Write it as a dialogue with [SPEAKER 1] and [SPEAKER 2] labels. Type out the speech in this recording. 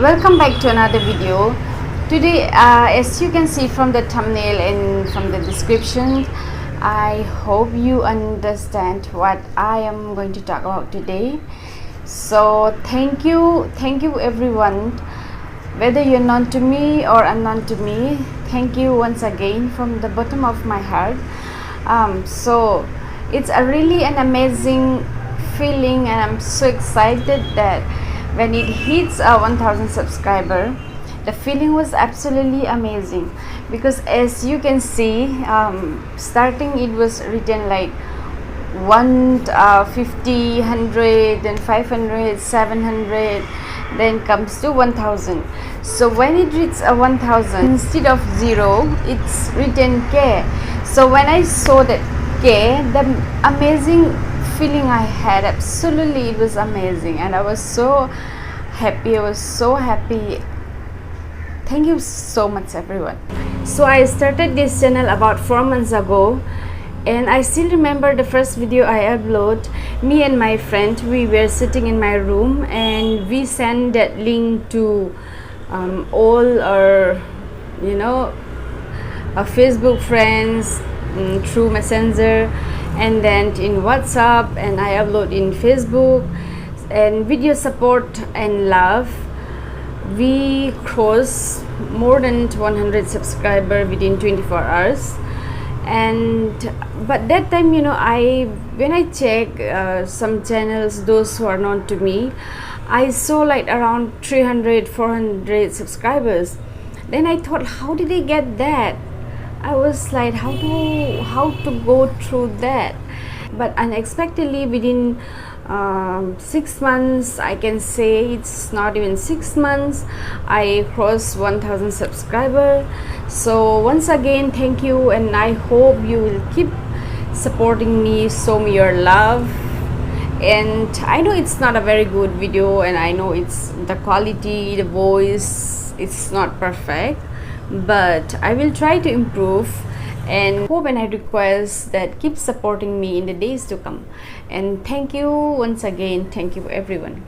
[SPEAKER 1] Welcome back to another video. Today, as you can see from the thumbnail and from the description, I hope you understand what I am going to talk about today. So thank you everyone, whether you're known to me or unknown to me. Thank you once again from the bottom of my heart. So it's a really an amazing feeling, and I'm so excited that when it hits 1000 subscriber, the feeling was absolutely amazing, because as you can see, starting it was written like 150, 100, then 500, 700, then comes to 1000. So when it reaches 1000, instead of 0, it's written K. So when I saw that K, the amazing feeling I had, absolutely, it was amazing, and I was so happy. Thank you so much everyone. So I started this channel about 4 months ago, and I still remember the first video I upload. Me and my friend, we were sitting in my room, and we sent that link to all our our Facebook friends through Messenger, and then in WhatsApp, and I upload in Facebook. And video support and love, we crossed more than 100 subscribers within 24 hours. And but that time, when I check some channels, those who are known to me, I saw like around 300, 400 subscribers. Then I thought, how did they get that? I was like, how to go through that? But unexpectedly, within 6 months, I can say it's not even 6 months, I crossed 1000 subscribers. So once again, thank you, and I hope you will keep supporting me, show me your love. And I know it's not a very good video, and I know it's the quality, the voice, it's not perfect, but I will try to improve, and hope and I request that keep supporting me in the days to come. And thank you once again. Thank you everyone.